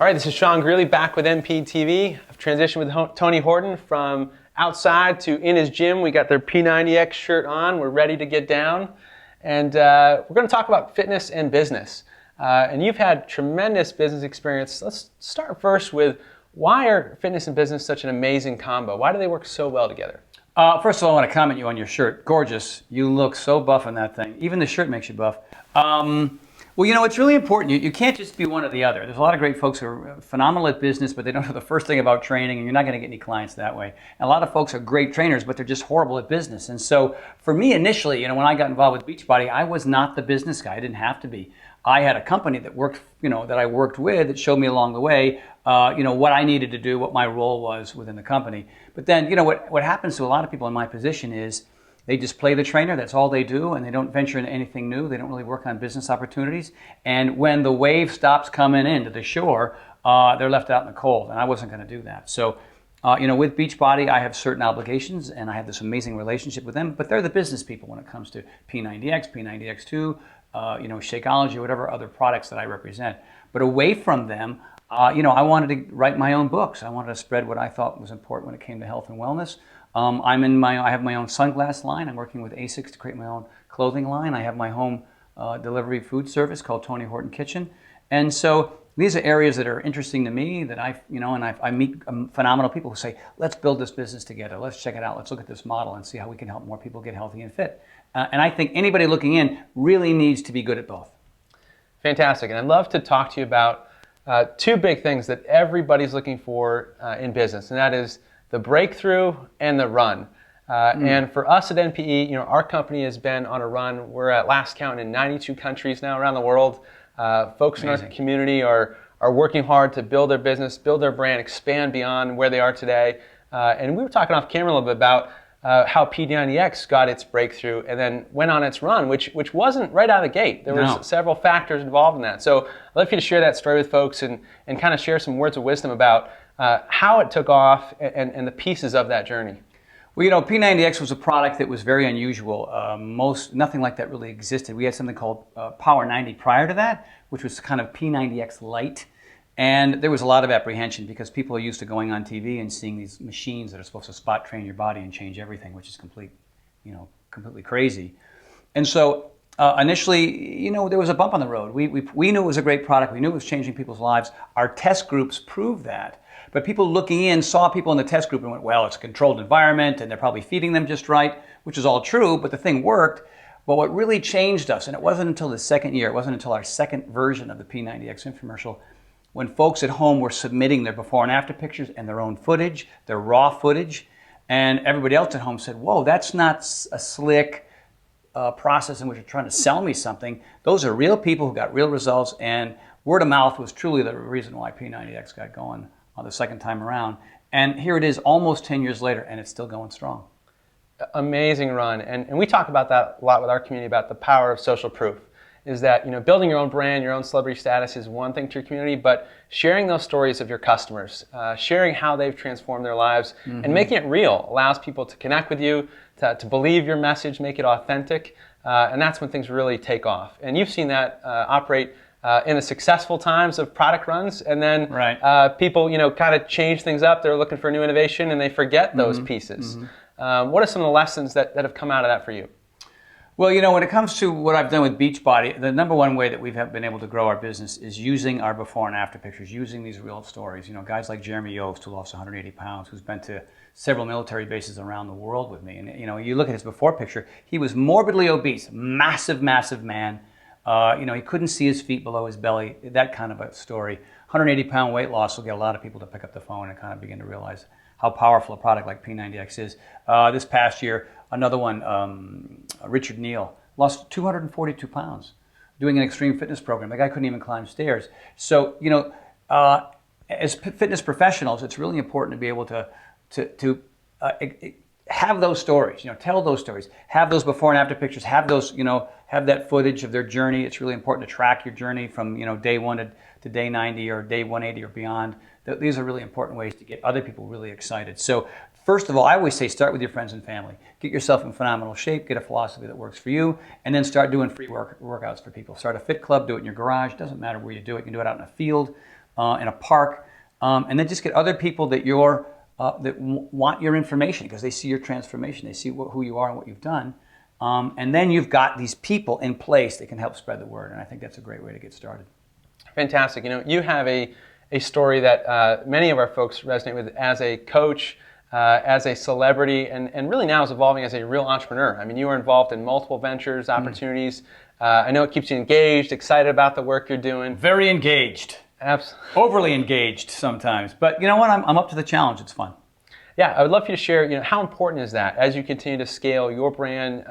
All right, this is Sean Greeley back with NPEtv. I've transitioned with Tony Horton from outside to in his gym. We got their P90X shirt on. We're ready to get down. And we're going to talk about fitness and business. And you've had tremendous business experience. Let's start first with why are fitness and business such an amazing combo? Why do they work so well together? First of all, I want to comment you on your shirt. Gorgeous. You look so buff in that thing. Even the shirt makes you buff. Well, you know, it's really important. You can't just be one or the other. There's a lot of great folks who are phenomenal at business, but they don't know the first thing about training, and you're not going to get any clients that way. And a lot of folks are great trainers, but they're just horrible at business. And so for me initially, you know, when I got involved with Beachbody, I was not the business guy. I didn't have to be. I had a company that worked, you know, that I worked with that showed me along the way, you know, what I needed to do, what my role was within the company. But then, you know, what happens to a lot of people in my position is they just play the trainer, that's all they do, and they don't venture into anything new. They don't really work on business opportunities. And when the wave stops coming into the shore, they're left out in the cold, and I wasn't going to do that. So, you know, with Beachbody, I have certain obligations, and I have this amazing relationship with them, but they're the business people when it comes to P90X, P90X2, you know, Shakeology, whatever other products that I represent. But away from them, you know, I wanted to write my own books. I wanted to spread what I thought was important when it came to health and wellness. I have my own sunglass line. I'm working with ASICS to create my own clothing line. I have my home delivery food service called Tony Horton Kitchen. And so these are areas that are interesting to me that I meet phenomenal people who say, let's build this business together. Let's check it out. Let's look at this model and see how we can help more people get healthy and fit. And I think anybody looking in really needs to be good at both. Fantastic. And I'd love to talk to you about two big things that everybody's looking for in business, and that is the breakthrough and the run. And for us at NPE, you know, our company has been on a run. We're at last count in 92 countries now around the world. Folks in our community are working hard to build their business, build their brand, expand beyond where they are today. And we were talking off camera a little bit about how P90X got its breakthrough and then went on its run, which wasn't right out of the gate. There was several factors involved in that. So I'd love for you to share that story with folks and kind of share some words of wisdom about how it took off and the pieces of that journey. Well, you know, P90X was a product that was very unusual. Nothing like that really existed. We had something called Power 90 prior to that, which was kind of P90X Lite. And there was a lot of apprehension because people are used to going on TV and seeing these machines that are supposed to spot train your body and change everything, which is completely crazy. And so initially, you know, there was a bump on the road. We knew it was a great product. We knew it was changing people's lives. Our test groups proved that. But people looking in saw people in the test group and went, well, it's a controlled environment and they're probably feeding them just right, which is all true, but the thing worked. But what really changed us, and it wasn't until the second year, it wasn't until our second version of the P90X infomercial, when folks at home were submitting their before and after pictures and their own footage, their raw footage, and everybody else at home said, whoa, that's not a slick process in which you're trying to sell me something. Those are real people who got real results, and word of mouth was truly the reason why P90X got going the second time around. And here it is almost 10 years later, and it's still going strong. Amazing run. And we talk about that a lot with our community about the power of social proof. Is that, you know, building your own brand, your own celebrity status is one thing to your community, but sharing those stories of your customers, sharing how they've transformed their lives, and making it real allows people to connect with you, to believe your message, make it authentic, and that's when things really take off. And you've seen that operate in the successful times of product runs, and then people, you know, kind of change things up. They're looking for new innovation, and they forget those pieces. What are some of the lessons that have come out of that for you? Well, you know, when it comes to what I've done with Beachbody, the number one way that we've been able to grow our business is using our before and after pictures, using these real stories. You know, guys like Jeremy Yost, who lost 180 pounds, who's been to several military bases around the world with me. And, you know, you look at his before picture, he was morbidly obese, massive, massive man. You know, he couldn't see his feet below his belly, that kind of a story. 180-pound weight loss will get a lot of people to pick up the phone and kind of begin to realize how powerful a product like P90X is. This past year, another one, Richard Neal, lost 242 pounds doing an extreme fitness program. The guy couldn't even climb stairs. So, you know, as fitness professionals, it's really important to be able to have those stories, you know, tell those stories, have those before and after pictures, have those, you know, have that footage of their journey. It's really important to track your journey from, you know, day 1 to day 90 or day 180 or beyond. These are really important ways to get other people really excited. So first of all, I always say start with your friends and family. Get yourself in phenomenal shape, get a philosophy that works for you, and then start doing free workouts for people. Start a fit club, do it in your garage. Doesn't matter where you do it. You can do it out in a field. in a park, and then just get other people that want your information because they see your transformation, they see who you are and what you've done, and then you've got these people in place that can help spread the word, and I think that's a great way to get started. Fantastic. You have a story that many of our folks resonate with as a coach, as a celebrity, and really now is evolving as a real entrepreneur. I mean, you are involved in multiple ventures, opportunities. I know it keeps you engaged, excited about the work you're doing. Very engaged. Absolutely. Overly engaged sometimes. But you know what? I'm up to the challenge. It's fun. Yeah, I would love for you to share, how important is that as you continue to scale your brand,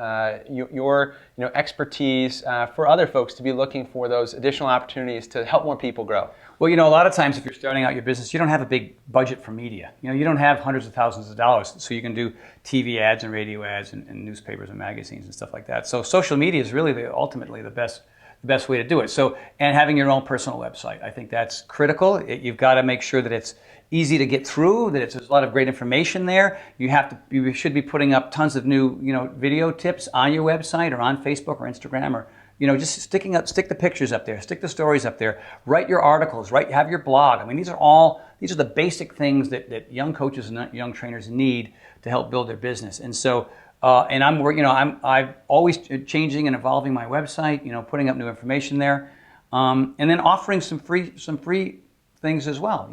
your expertise for other folks to be looking for those additional opportunities to help more people grow? Well, a lot of times if you're starting out your business, you don't have a big budget for media. You don't have hundreds of thousands of dollars, so you can do TV ads and radio ads and newspapers and magazines and stuff like that. So social media is really ultimately the best way to do it. So, and having your own personal website, I think that's critical. You've got to make sure that it's easy to get through, that there's a lot of great information there. You should be putting up tons of new, video tips on your website or on Facebook or Instagram, or just stick the pictures up there, stick the stories up there, write your articles, have your blog. I mean, these are the basic things that young coaches and young trainers need to help build their business. And so, and I'm always changing and evolving my website, putting up new information there, and then offering some free things as well.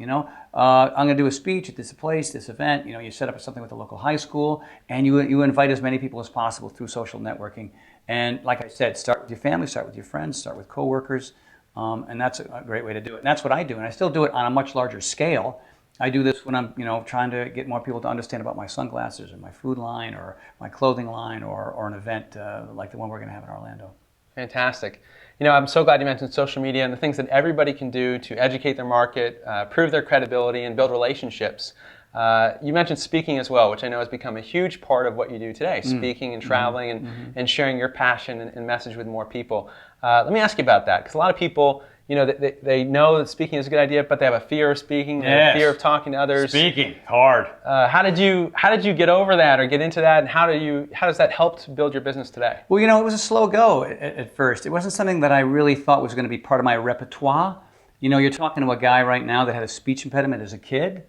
I'm going to do a speech at this place, this event. You set up something with a local high school, and you invite as many people as possible through social networking. And like I said, start with your family, start with your friends, start with coworkers, and that's a great way to do it. And that's what I do, and I still do it on a much larger scale. I do this when I'm, trying to get more people to understand about my sunglasses or my food line or my clothing line or an event like the one we're going to have in Orlando. Fantastic. I'm so glad you mentioned social media and the things that everybody can do to educate their market, prove their credibility, and build relationships. You mentioned speaking as well, which I know has become a huge part of what you do today, speaking and traveling and sharing your passion and message with more people. Let me ask you about that, because a lot of people, they know that speaking is a good idea, but they have a fear of speaking, a fear of talking to others. Speaking, hard. How did you get over that or get into that, and how does that help to build your business today? Well, it was a slow go at first. It wasn't something that I really thought was going to be part of my repertoire. You're talking to a guy right now that had a speech impediment as a kid.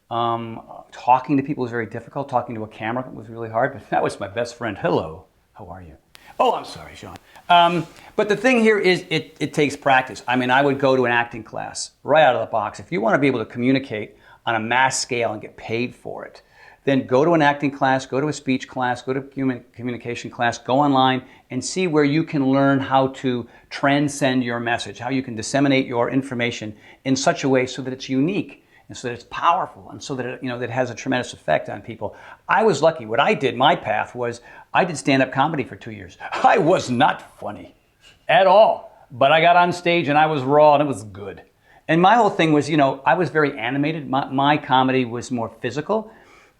Talking to people was very difficult. Talking to a camera was really hard, but that was my best friend. Hello, how are you? Oh, I'm sorry, Sean. But the thing here is it takes practice. I mean, I would go to an acting class right out of the box. If you want to be able to communicate on a mass scale and get paid for it, then go to an acting class, go to a speech class, go to a communication class, go online and see where you can learn how to transcend your message, how you can disseminate your information in such a way so that it's unique and so that it's powerful and so that it, that it has a tremendous effect on people. I was lucky. What I did, my path was, I did stand-up comedy for 2 years. I was not funny at all, but I got on stage and I was raw and it was good. And my whole thing was, I was very animated. My comedy was more physical,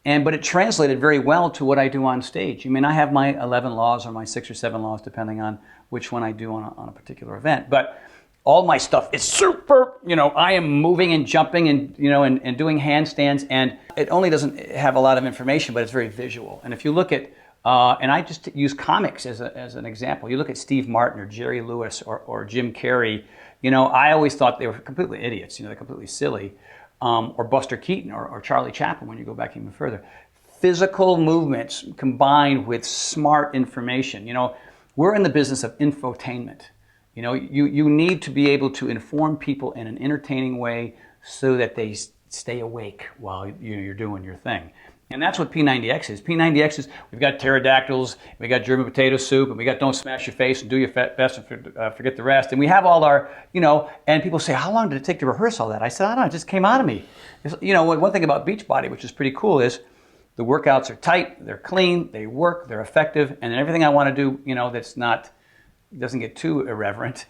but it translated very well to what I do on stage. I mean, I have my 11 laws or my 6 or 7 laws, depending on which one I do on a particular event. But all my stuff is super, I am moving and jumping and, and doing handstands, and it only doesn't have a lot of information, but it's very visual. And if you look at, and I just use comics as an example. You look at Steve Martin or Jerry Lewis or Jim Carrey, I always thought they were completely idiots, they're completely silly. Or Buster Keaton or Charlie Chaplin when you go back even further. Physical movements combined with smart information. We're in the business of infotainment. You need to be able to inform people in an entertaining way so that they stay awake while you're doing your thing. And that's what P90X is. P90X is, we've got pterodactyls, we got German potato soup, and we got don't smash your face and do your best and forget the rest. And we have all our, and people say, how long did it take to rehearse all that? I said, I don't know, it just came out of me. One thing about Beachbody, which is pretty cool, is the workouts are tight, they're clean, they work, they're effective, and everything I want to do, that's not, doesn't get too irreverent,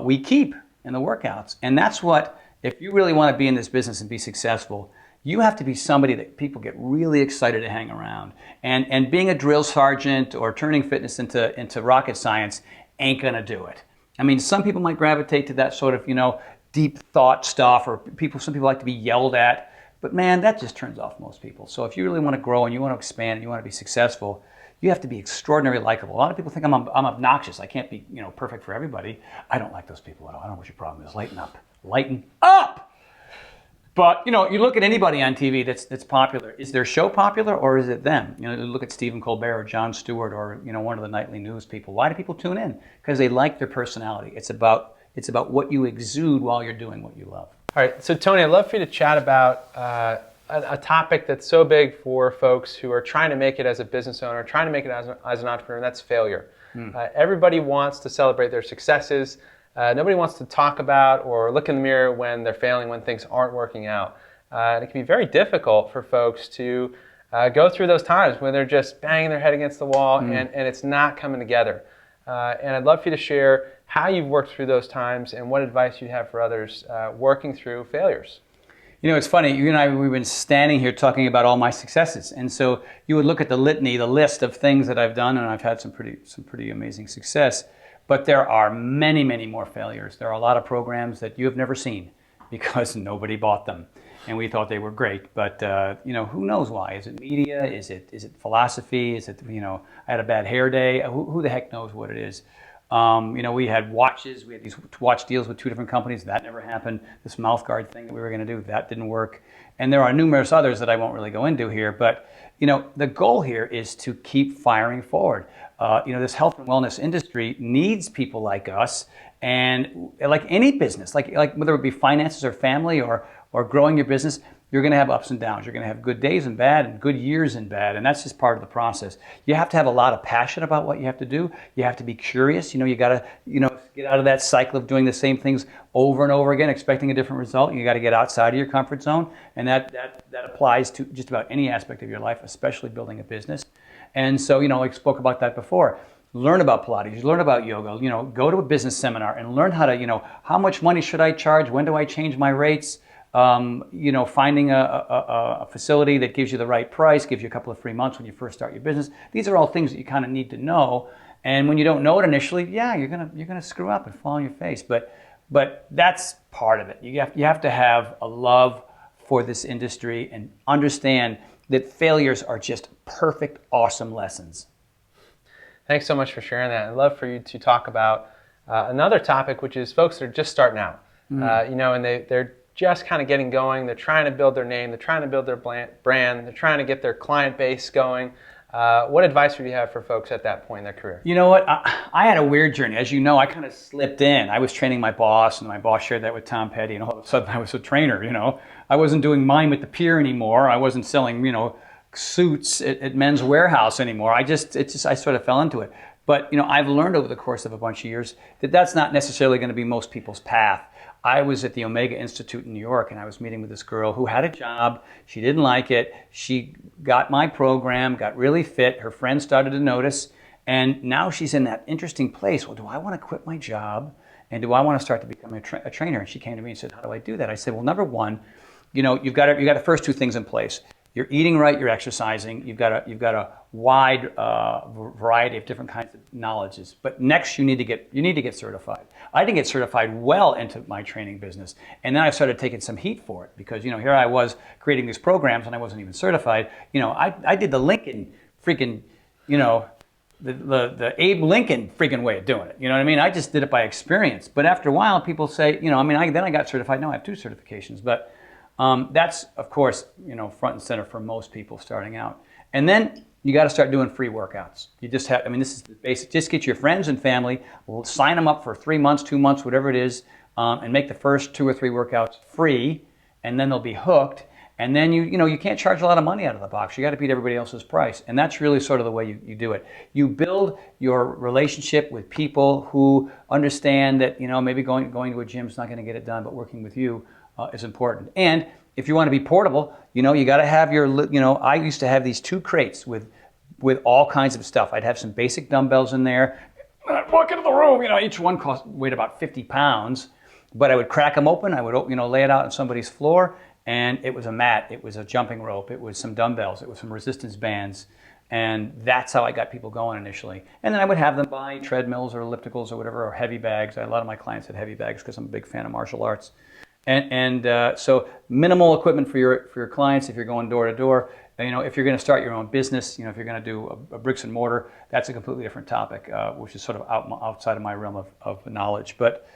we keep in the workouts. And that's what, if you really want to be in this business and be successful, you have to be somebody that people get really excited to hang around. And being a drill sergeant or turning fitness into rocket science ain't gonna do it. I mean, some people might gravitate to that sort of, deep thought stuff, or some people like to be yelled at, but man, that just turns off most people. So if you really want to grow and you want to expand and you want to be successful, you have to be extraordinarily likable. A lot of people think I'm obnoxious. I can't be, perfect for everybody. I don't like those people at all. I don't know what your problem is. Lighten up. Lighten up! But you look at anybody on TV that's popular. Is their show popular or is it them? Look at Stephen Colbert or Jon Stewart or one of the nightly news people. Why do people tune in? Because they like their personality. It's about what you exude while you're doing what you love. All right, so Tony, I'd love for you to chat about a topic that's so big for folks who are trying to make it as a business owner, trying to make it as an entrepreneur, and that's failure. Everybody wants to celebrate their successes. Nobody wants to talk about or look in the mirror when they're failing, when things aren't working out. And it can be very difficult for folks to go through those times when they're just banging their head against the wall and it's not coming together. And I'd love for you to share how you've worked through those times and what advice you have for others working through failures. It's funny, you and I, we've been standing here talking about all my successes. And so you would look at the litany, the list of things that I've done, and I've had some pretty amazing success. But there are many, many more failures. There are a lot of programs that you have never seen because nobody bought them. And we thought they were great, but who knows why? Is it media? Is it philosophy? Is it, I had a bad hair day? Who the heck knows what it is? We had watches. We had these watch deals with 2 different companies. That never happened. This mouth guard thing that we were going to do, that didn't work. And there are numerous others that I won't really go into here. But, the goal here is to keep firing forward. This health and wellness industry needs people like us. And like any business, like whether it be finances or family or growing your business, you're going to have ups and downs. You're going to have good days and bad and good years and bad. And that's just part of the process. You have to have a lot of passion about what you have to do. You have to be curious. You got to, get out of that cycle of doing the same things over and over again, expecting a different result. You got to get outside of your comfort zone. And that applies to just about any aspect of your life, especially building a business. And so, I spoke about that before. Learn about Pilates, learn about yoga, go to a business seminar and learn how to, how much money should I charge? When do I change my rates? Finding a facility that gives you the right price, gives you a couple of free months when you first start your business. These are all things that you kind of need to know. And when you don't know it initially, you're gonna screw up and fall on your face. But that's part of it. You have to have a love for this industry and understand that failures are just perfect, awesome lessons. Thanks so much for sharing that. I'd love for you to talk about another topic, which is folks that are just starting out. And they're just kind of getting going. They're trying to build their name. They're trying to build their brand. They're trying to get their client base going. What advice would you have for folks at that point in their career? You know what? I had a weird journey. As you know, I kind of slipped in. I was training my boss, and my boss shared that with Tom Petty, and all of a sudden I was a trainer, I wasn't doing Mime at the Pier anymore. I wasn't selling, suits at Men's Warehouse anymore. I sort of fell into it. But, I've learned over the course of a bunch of years that that's not necessarily going to be most people's path. I was at the Omega Institute in New York, and I was meeting with this girl who had a job. She didn't like it. She got my program, got really fit. Her friends started to notice, and now she's in that interesting place. Well, do I want to quit my job, and do I want to start to become a trainer? And she came to me and said, how do I do that? I said, well, number one, you've got the first 2 things in place. You're eating right, you're exercising, you've got a wide variety of different kinds of knowledges. But next you need to get certified. I didn't get certified well into my training business. And then I started taking some heat for it because, here I was creating these programs and I wasn't even certified. I did the Lincoln freaking, the Abe Lincoln freaking way of doing it. You know what I mean? I just did it by experience. But after a while people say, then I got certified. No, I have 2 certifications. But that's, of course, front and center for most people starting out. And then you got to start doing free workouts. You just have, this is the basic. Just get your friends and family, sign them up for 3 months, 2 months, whatever it is, and make the first 2 or 3 workouts free, and then they'll be hooked. And then you can't charge a lot of money out of the box. You got to beat everybody else's price. And that's really sort of the way you do it. You build your relationship with people who understand that, maybe going to a gym is not going to get it done, but working with you is important. And if you want to be portable, you got to have I used to have these 2 crates with all kinds of stuff. I'd have some basic dumbbells in there. I'd walk into the room, each one weighed about 50 pounds, but I would crack them open. I would, lay it out on somebody's floor, and it was a mat, it was a jumping rope, it was some dumbbells, it was some resistance bands, and that's how I got people going initially. And then I would have them buy treadmills or ellipticals or whatever, or heavy bags. A lot of my clients had heavy bags because I'm a big fan of martial arts. So minimal equipment for your clients if you're going door to door. If you're going to start your own business, if you're going to do a bricks and mortar, that's a completely different topic, which is sort of outside of my realm of knowledge. But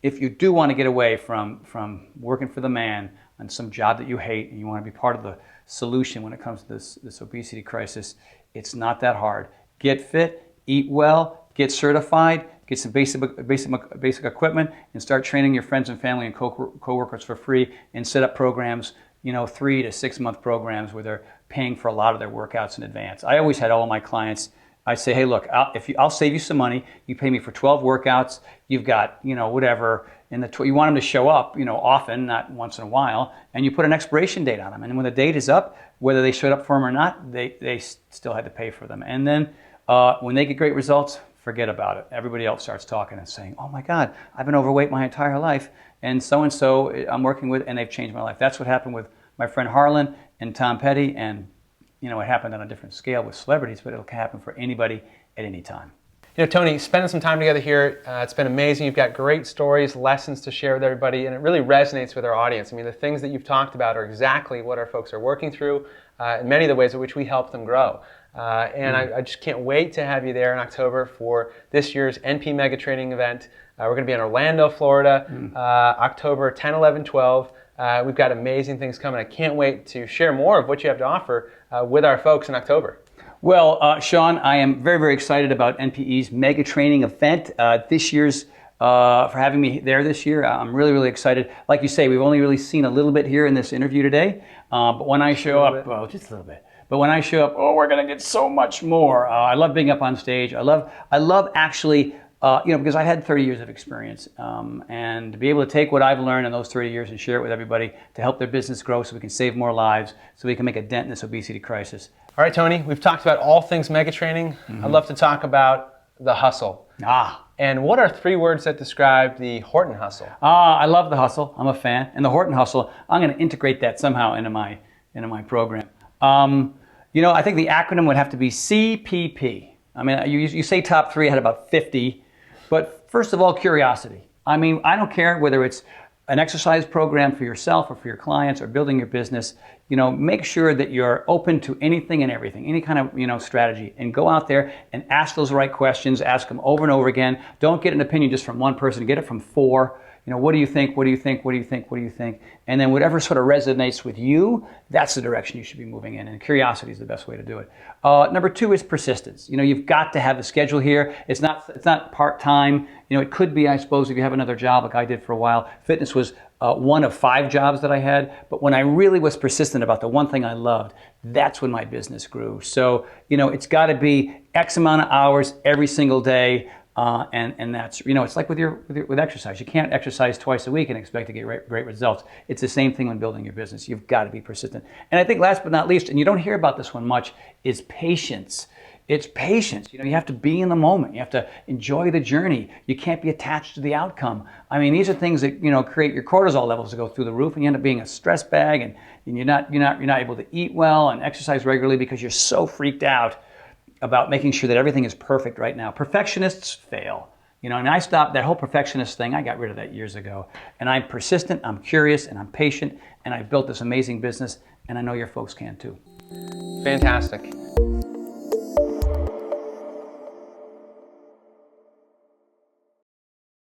if you do want to get away from working for the man on some job that you hate and you want to be part of the solution when it comes to this obesity crisis, it's not that hard. Get fit, eat well, get certified, get some basic equipment, and start training your friends and family and co-workers for free, and set up programs, 3 to 6 month programs where they're paying for a lot of their workouts in advance. I always had all of my clients, I say, hey, look, I'll save you some money. You pay me for 12 workouts. You've got, whatever, you want them to show up, often, not once in a while, and you put an expiration date on them. And when the date is up, whether they showed up for them or not, they still had to pay for them. And then when they get great results, forget about it. Everybody else starts talking and saying, oh my God, I've been overweight my entire life, and so I'm working with, and they've changed my life. That's what happened with my friend Harlan and Tom Petty, and it happened on a different scale with celebrities, but it'll happen for anybody at any time. Tony, spending some time together here, it's been amazing. You've got great stories, lessons to share with everybody, and it really resonates with our audience. I mean, the things that you've talked about are exactly what our folks are working through, and many of the ways in which we help them grow. I just can't wait to have you there in October for this year's NP Mega Training event. We're going to be in Orlando, Florida, October 10, 11, 12. We've got amazing things coming. I can't wait to share more of what you have to offer with our folks in October. Well, Sean, I am very, very excited about NPE's Mega Training event this year's, for having me there this year. I'm really, really excited. Like you say, we've only really seen a little bit here in this interview today, but when I show up, well, just a little bit. But when I show up, we're going to get so much more. I love being up on stage. I love actually, because I had 30 years of experience, and to be able to take what I've learned in those 30 years and share it with everybody to help their business grow so we can save more lives, so we can make a dent in this obesity crisis. All right, Tony, we've talked about all things mega training. I'd love to talk about the hustle. And what are 3 words that describe the Horton hustle? I love the hustle. I'm a fan. And the Horton hustle, I'm going to integrate that somehow into my program. I think the acronym would have to be CPP. I mean, you say top 3, I had about 50. But first of all, curiosity. I mean, I don't care whether it's an exercise program for yourself or for your clients or building your business. Make sure that you're open to anything and everything, any kind of, strategy, and go out there and ask those right questions, ask them over and over again. Don't get an opinion just from one person, get it from 4. What do you think? What do you think? What do you think? What do you think? And then whatever sort of resonates with you, that's the direction you should be moving in. And curiosity is the best way to do it. Number 2 is persistence. You've got to have a schedule here. It's not part-time. It could be, I suppose, if you have another job like I did for a while. Fitness was one of 5 jobs that I had. But when I really was persistent about the one thing I loved, that's when my business grew. So, it's got to be X amount of hours every single day. And that's, it's like with exercise. You can't exercise twice a week and expect to get great results. It's the same thing when building your business. You've got to be persistent. And I think last but not least, and you don't hear about this one much, is patience. It's patience. You have to be in the moment. You have to enjoy the journey. You can't be attached to the outcome. I mean, these are things that, create your cortisol levels to go through the roof, and you end up being a stress bag, and you're not able to eat well and exercise regularly because you're so freaked out about making sure that everything is perfect right now. Perfectionists fail. And I stopped that whole perfectionist thing. I got rid of that years ago. And I'm persistent, I'm curious, and I'm patient, and I've built this amazing business, and I know your folks can too. Fantastic.